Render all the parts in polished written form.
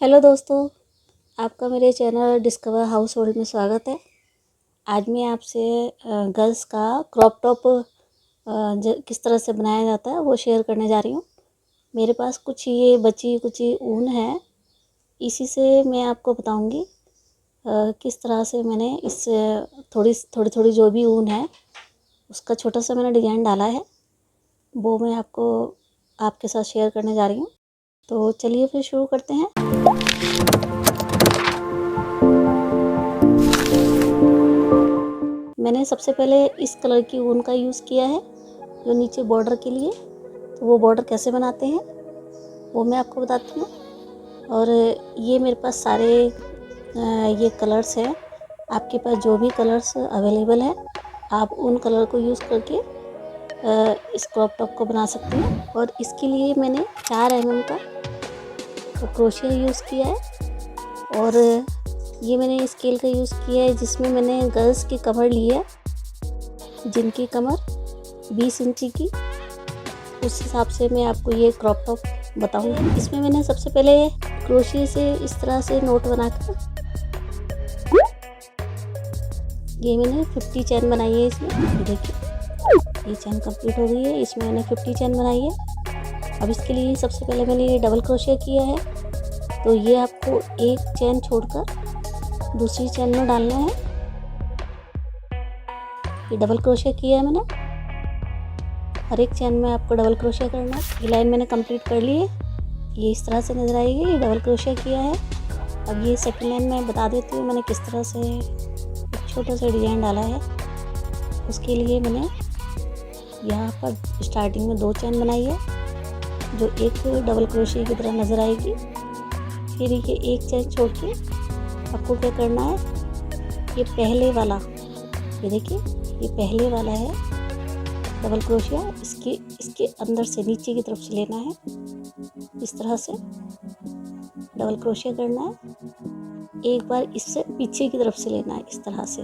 Hello दोस्तों, आपका मेरे चैनल डिस्कवर हाउस होल्ड में स्वागत है। आज मैं आपसे गर्ल्स का क्रॉप टॉप किस तरह से बनाया जाता है वो शेयर करने जा रही हूँ। मेरे पास कुछ ये बची कुची ऊन है, इसी से मैं आपको बताऊँगी किस तरह से मैंने इस थोड़ी थोड़ी जो भी ऊन है उसका छोटा सा मैंने डिज़ाइन डाला है, वो मैं आपके साथ शेयर करने जा रही हूँ। तो चलिए फिर शुरू करते हैं। मैंने सबसे पहले इस कलर की ऊन का यूज़ किया है जो नीचे बॉर्डर के लिए। तो वो बॉर्डर कैसे बनाते हैं वो मैं आपको बताती हूँ। और ये मेरे पास सारे ये कलर्स हैं। आपके पास जो भी कलर्स अवेलेबल है आप उन कलर को यूज़ करके इस क्रॉप टॉप को बना सकते हैं। और इसके लिए मैंने 4 mm का क्रोशिया यूज़ किया है। और ये मैंने स्केल का यूज़ किया है जिसमें मैंने गर्ल्स की कमर ली है, जिनकी कमर 20 इंची की, उस हिसाब से मैं आपको ये क्रॉप टॉप बताऊंगी। इसमें मैंने सबसे पहले क्रोशिया से इस तरह से नोट बनाकर ये मैंने 50 चैन बनाई है। इसमें ये देखिए, ये चैन कंप्लीट हो गई है। इसमें मैंने 50 चैन बनाई है। अब इसके लिए सबसे पहले मैंने ये डबल क्रोशिया किया है। तो ये आपको एक चैन छोड़कर दूसरी चैन में डालना है। ये डबल क्रोशिया किया है मैंने, हर एक चैन में आपको डबल क्रोशिया करना है। ये लाइन मैंने कंप्लीट कर ली है, ये इस तरह से नज़र आएगी। ये डबल क्रोशिया किया है। अब ये सेकंड लाइन मैं बता देती हूँ मैंने किस तरह से एक छोटा सा डिज़ाइन डाला है। उसके लिए मैंने यहाँ पर स्टार्टिंग में 2 चैन बनाई है जो एक डबल क्रोशिया की तरह नज़र आएगी। फिर ये एक चैन छोड़ के आपको क्या करना है, ये पहले वाला, ये देखिए ये पहले वाला है डबल क्रोशिया, इसके अंदर से नीचे की तरफ से लेना है। इस तरह से डबल क्रोशिया करना है। एक बार इससे पीछे की तरफ से लेना है इस तरह से।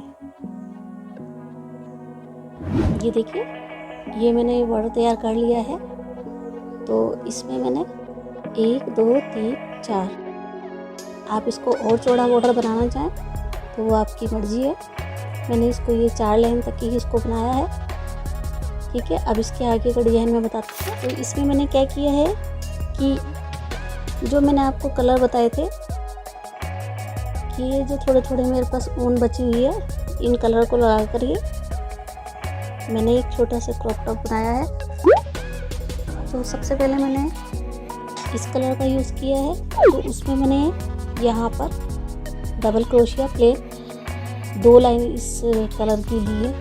ये देखिए, ये मैंने ये बॉर्डर तैयार कर लिया है। तो इसमें मैंने 1 2 3 4, आप इसको और चौड़ा बॉर्डर बनाना चाहें तो वो आपकी मर्ज़ी है। मैंने इसको ये 4 लाइन तक ही इसको बनाया है, ठीक है। अब इसके आगे का डिज़ाइन मैं बताती हूँ। तो इसमें मैंने क्या किया है कि जो मैंने आपको कलर बताए थे कि ये जो थोड़े थोड़े मेरे पास ऊन बची हुई है, इन कलर को लगा कर ये मैंने एक छोटा सा क्रॉप टॉप बनाया है। तो सबसे पहले मैंने इस कलर का यूज़ किया है। तो उसमें मैंने यहाँ पर डबल क्रोशिया प्लेन 2 लाइन इस कलर की ली है।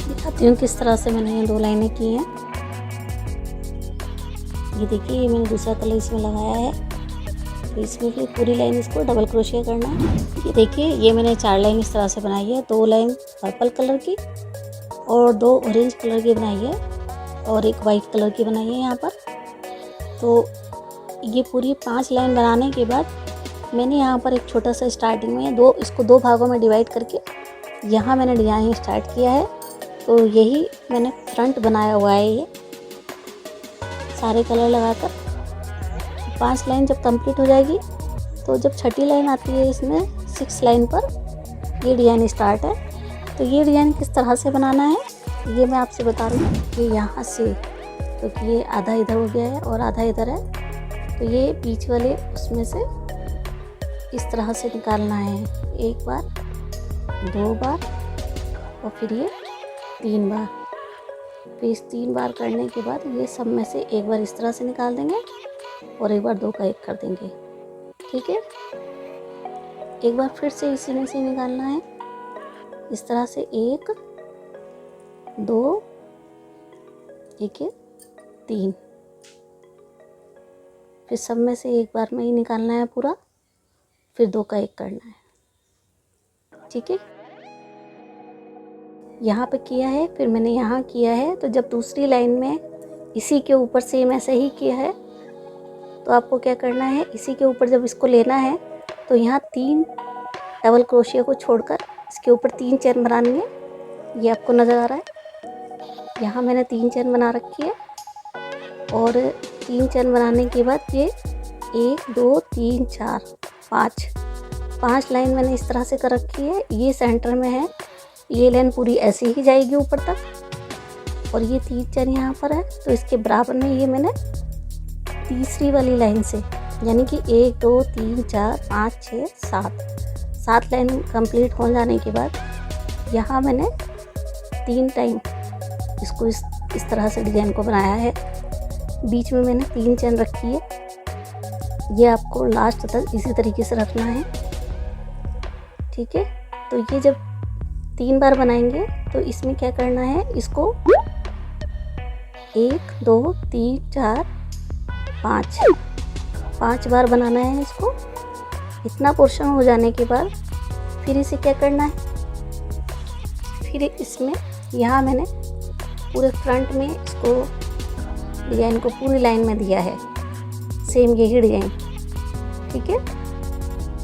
दिखाती हूँ किस तरह से मैंने ये 2 लाइनें की हैं। ये देखिए, ये मैंने दूसरा कलर इसमें लगाया है। तो इसमें फिर पूरी लाइन इसको डबल क्रोशिया करना है। ये देखिए, ये मैंने 4 लाइन इस तरह से बनाई है। 2 लाइन पर्पल कलर की और 2 ऑरेंज कलर की बनाई है और एक वाइट कलर की बनाई है यहाँ पर। तो ये पूरी 5 लाइन बनाने के बाद मैंने यहाँ पर एक छोटा सा स्टार्टिंग में इसको 2 भागों में डिवाइड करके यहाँ मैंने डिज़ाइन स्टार्ट किया है। तो यही मैंने फ्रंट बनाया हुआ है। ये सारे कलर लगाकर 5 लाइन जब कंप्लीट हो जाएगी तो जब छठी लाइन आती है इसमें 6 लाइन पर ये डिज़ाइन स्टार्ट है। तो ये डिज़ाइन किस तरह से बनाना है ये मैं आपसे बता रही हूँ कि यहाँ से, क्योंकि ये आधा इधर हो गया है और आधा इधर है, तो ये बीच वाले उसमें से इस तरह से निकालना है। 1 बार, 2 बार और फिर ये 3 बार। फिर इस 3 बार करने के बाद ये सब में से एक बार इस तरह से निकाल देंगे और एक बार 2 का 1 कर देंगे, ठीक है। एक बार फिर से इसी में से निकालना है इस तरह से 1 2 1 3। फिर सब में से एक बार में ही निकालना है पूरा, फिर 2 का 1 करना है, ठीक है। यहाँ पे किया है, फिर मैंने यहाँ किया है। तो जब दूसरी लाइन में इसी के ऊपर सेम ऐसे ही किया है तो आपको क्या करना है, इसी के ऊपर जब इसको लेना है तो यहाँ 3 डबल क्रोशिया को छोड़कर इसके ऊपर 3 चैन बनानी है। ये आपको नज़र आ रहा है, यहाँ मैंने 3 चैन बना रखी है। और 3 चैन बनाने के बाद ये 1 2 3 4 5 लाइन मैंने इस तरह से कर रखी है। ये सेंटर में है, ये लाइन पूरी ऐसे ही जाएगी ऊपर तक और ये 3 चेन यहाँ पर है, तो इसके बराबर में ये मैंने तीसरी वाली लाइन से, यानी कि 1 2 3 4 5 6 7 लाइन कंप्लीट हो जाने के बाद यहाँ मैंने 3 टाइम इसको इस तरह से डिजाइन को बनाया है। बीच में मैंने 3 चेन रखी है। ये आपको लास्ट तक इसी तरीके से रखना है, ठीक है। तो ये जब 3 बार बनाएंगे तो इसमें क्या करना है, इसको 1 2 3 4 5 बार बनाना है इसको। इतना पोर्शन हो जाने के बाद फिर इसे क्या करना है, फिर इसमें यहाँ मैंने पूरे फ्रंट में इसको डिजाइन को पूरी लाइन में दिया है, सेम यही डिजाइन, ठीक है।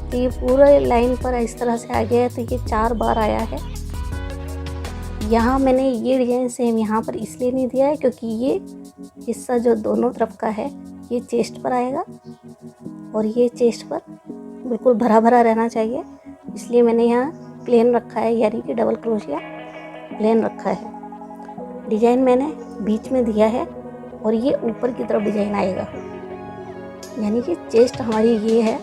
तो ये पूरे लाइन पर इस तरह से आ गया है, तो ये 4 बार आया है। यहाँ मैंने ये डिजाइन सेम यहाँ पर इसलिए नहीं दिया है क्योंकि ये हिस्सा जो दोनों तरफ का है ये चेस्ट पर आएगा और ये चेस्ट पर बिल्कुल भरा भरा रहना चाहिए, इसलिए मैंने यहाँ प्लेन रखा है, यानी कि डबल क्रोशिया प्लेन रखा है। डिजाइन मैंने बीच में दिया है और ये ऊपर की तरफ डिजाइन आएगा, यानी कि चेस्ट हमारी ये है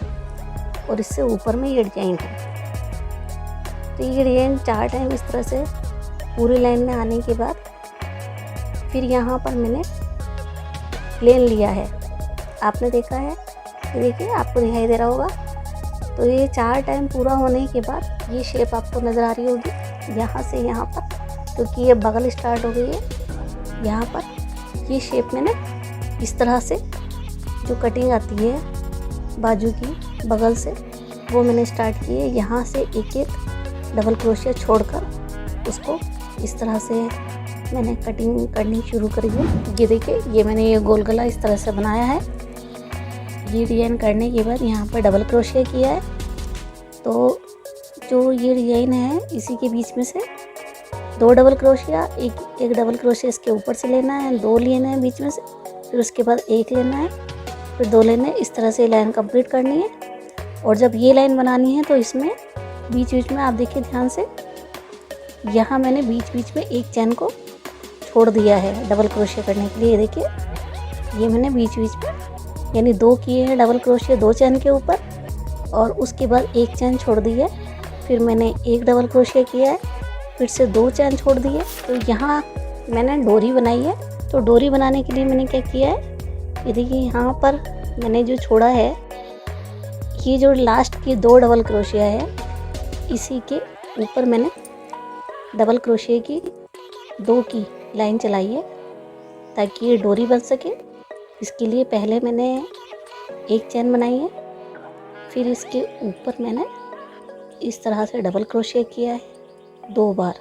और इससे ऊपर में ये डिजाइन है। तो ये डिजाइन 4 टाइम इस तरह से पूरी लाइन में आने के बाद फिर यहाँ पर मैंने प्लेन लिया है, आपने देखा है, ये देखिए आपको दिखाई दे रहा होगा। तो ये 4 टाइम पूरा होने के बाद ये शेप आपको नज़र आ रही होगी, यहाँ से यहाँ पर, क्योंकि ये बगल स्टार्ट हो गई है। यहाँ पर ये शेप मैंने इस तरह से जो कटिंग आती है बाजू की बगल से, वो मैंने स्टार्ट की है। यहाँ से एक एक डबल क्रोशिया छोड़कर उसको इस तरह से मैंने कटिंग करनी शुरू करी है। ये देखिए, ये मैंने ये गोल गला इस तरह से बनाया है। ये डिज़ाइन करने के बाद यहाँ पर डबल क्रोशिया किया है। तो जो ये डिज़ाइन है इसी के बीच में से 2 डबल क्रोशिया, एक डबल क्रोशिया इसके ऊपर से लेना है, 2 लेना है बीच में से, फिर उसके बाद 1 लेना है, फिर 2 लेने, इस तरह से लाइन कंप्लीट करनी है। और जब ये लाइन बनानी है तो इसमें बीच बीच में आप देखिए ध्यान से, यहाँ मैंने बीच बीच में एक चैन को छोड़ दिया है डबल क्रोशिया करने के लिए। देखिए, ये मैंने बीच बीच में यानी 2 किए हैं डबल क्रोशिया 2 चैन के ऊपर, और उसके बाद 1 चैन छोड़ दी है, फिर मैंने 1 डबल क्रोशिया किया है, फिर से 2 चैन छोड़ दिए। तो यहाँ मैंने डोरी बनाई है। तो डोरी बनाने के लिए मैंने क्या किया है, ये देखिए यहाँ पर मैंने जो छोड़ा है, ये जो लास्ट की 2 डबल क्रोशिया है, इसी के ऊपर मैंने डबल क्रोशिया की 2 की लाइन चलाई है ताकि ये डोरी बन सके। इसके लिए पहले मैंने 1 चैन बनाई है, फिर इसके ऊपर मैंने इस तरह से डबल क्रोशिया किया है 2 बार,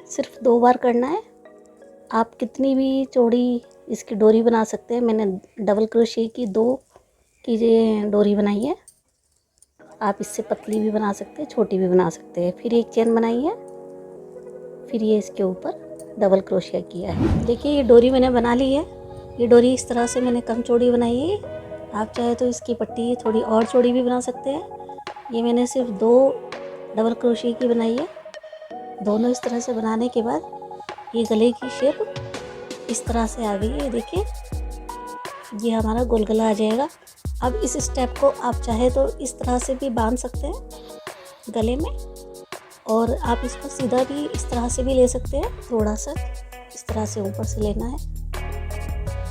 सिर्फ 2 बार करना है। आप कितनी भी चौड़ी इसकी डोरी बना सकते हैं। मैंने डबल क्रोशिया की 2 की डोरी बनाई है, आप इससे पतली भी बना सकते हैं, छोटी भी बना सकते हैं। फिर 1 चैन बनाई है, फिर ये इसके ऊपर डबल क्रोशिया किया है। देखिए, ये डोरी मैंने बना ली है। ये डोरी इस तरह से मैंने कम चौड़ी बनाई है। आप चाहे तो इसकी पट्टी थोड़ी और चौड़ी भी बना सकते हैं। ये मैंने सिर्फ 2 डबल क्रोशिया की बनाई है। दोनों इस तरह से बनाने के बाद ये गले की शेप इस तरह से आ गई है। देखिए, ये हमारा गोल गला आ जाएगा। अब इस स्टेप को आप चाहे तो इस तरह से भी बांध सकते हैं गले में, और आप इसको सीधा भी इस तरह से भी ले सकते हैं। थोड़ा सा इस तरह से ऊपर से लेना है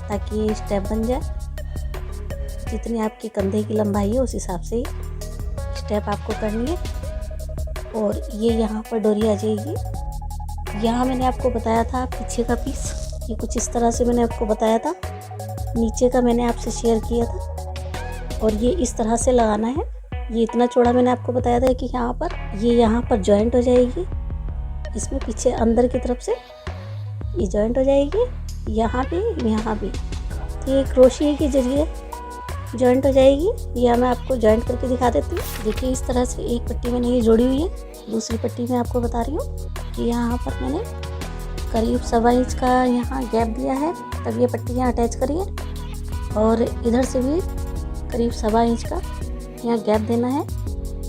ताकि ये स्टेप बन जाए। जितनी आपकी कंधे की लंबाई है उस हिसाब से ही स्टेप आपको करनी है। और ये यहाँ पर डोरी आ जाएगी। यहाँ मैंने आपको बताया था पीछे का पीस, ये कुछ इस तरह से मैंने आपको बताया था। नीचे का मैंने आपसे शेयर किया था, और ये इस तरह से लगाना है। ये इतना चौड़ा मैंने आपको बताया था कि यहाँ पर जॉइंट हो जाएगी। इसमें पीछे अंदर की तरफ से ये जॉइंट हो जाएगी, यहाँ भी। तो ये क्रोशिया के जरिए जॉइंट हो जाएगी। यह मैं आपको जॉइंट करके दिखा देती हूँ। देखिए, इस तरह से एक पट्टी मैंने ये जोड़ी हुई है, दूसरी पट्टी मैं आपको बता रही हूँ कि यहाँ पर मैंने करीब 1.25 इंच का यहाँ गैप दिया है, तब ये पट्टी यहाँ अटैच करिए। और इधर से भी करीब 1.25 इंच का यहाँ गैप देना है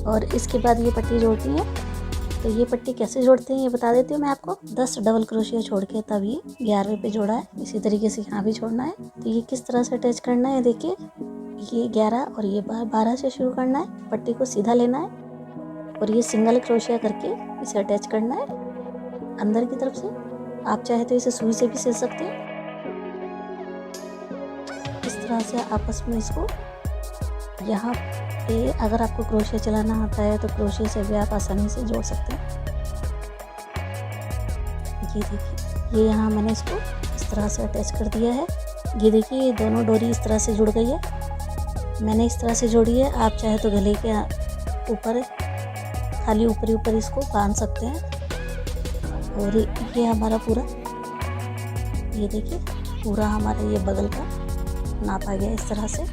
और इसके बाद ये पट्टी जोड़ती है। तो ये पट्टी कैसे जोड़ते हैं ये बता देती हूँ मैं आपको। 10 डबल क्रोशिया छोड़ के तब ये 11वें पे जोड़ा है। इसी तरीके से यहाँ भी जोड़ना है। तो ये किस तरह से अटैच करना है देखिए, ये 11 और ये 12 से शुरू करना है। पट्टी को सीधा लेना है और ये सिंगल क्रोशिया करके इसे अटैच करना है अंदर की तरफ से। आप चाहे तो इसे सुई से भी सिल सकते हैं। इस तरह से आपस में इसको यहाँ पे अगर आपको क्रोशिया चलाना आता है तो क्रोशिया से भी आप आसानी से जोड़ सकते हैं। ये देखिए, ये यहाँ मैंने इसको इस तरह से अटैच कर दिया है। ये देखिए, ये दोनों डोरी इस तरह से जुड़ गई है। मैंने इस तरह से जोड़ी है। आप चाहे तो गले के ऊपर खाली ऊपर इसको बांध सकते हैं। और ये हमारा पूरा, ये देखिए पूरा हमारा ये बगल का नाप आ गया इस तरह से।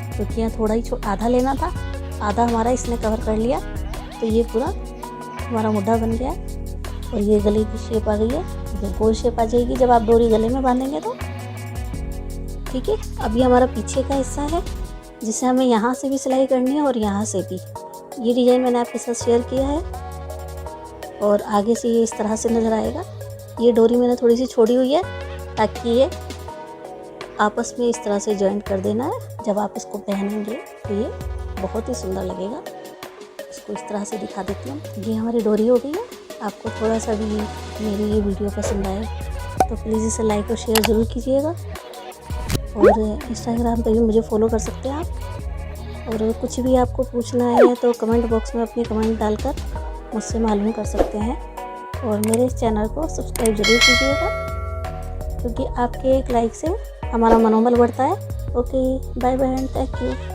क्योंकि यहाँ थोड़ा ही आधा लेना था, आधा हमारा इसने कवर कर लिया। तो ये पूरा हमारा मुड्ढा बन गया है और ये गले की शेप आ गई है। ये गोल शेप आ जाएगी जब आप डोरी गले में बांधेंगे तो। ठीक है, अभी हमारा पीछे का हिस्सा है जिसे हमें यहाँ से भी सिलाई करनी है और यहाँ से भी। ये डिज़ाइन मैंने आपके साथ शेयर किया है और आगे से ये इस तरह से नज़र आएगा। ये डोरी मैंने थोड़ी सी छोड़ी हुई है ताकि ये आपस में इस तरह से जॉइंट कर देना है। जब आप इसको पहनेंगे तो ये बहुत ही सुंदर लगेगा। इसको इस तरह से दिखा देती हूँ। ये हमारी डोरी हो गई है। आपको थोड़ा सा भी मेरी ये वीडियो पसंद आए तो प्लीज़ इसे लाइक और शेयर ज़रूर कीजिएगा। और इंस्टाग्राम पे भी मुझे फॉलो कर सकते हैं आप। और कुछ भी आपको पूछना है तो कमेंट बॉक्स में अपने कमेंट डालकर मुझसे मालूम कर सकते हैं। और मेरे इस चैनल को सब्सक्राइब ज़रूर कीजिएगा क्योंकि आपके एक लाइक से हमारा मनोबल बढ़ता है। Okay, bye bye and thank you.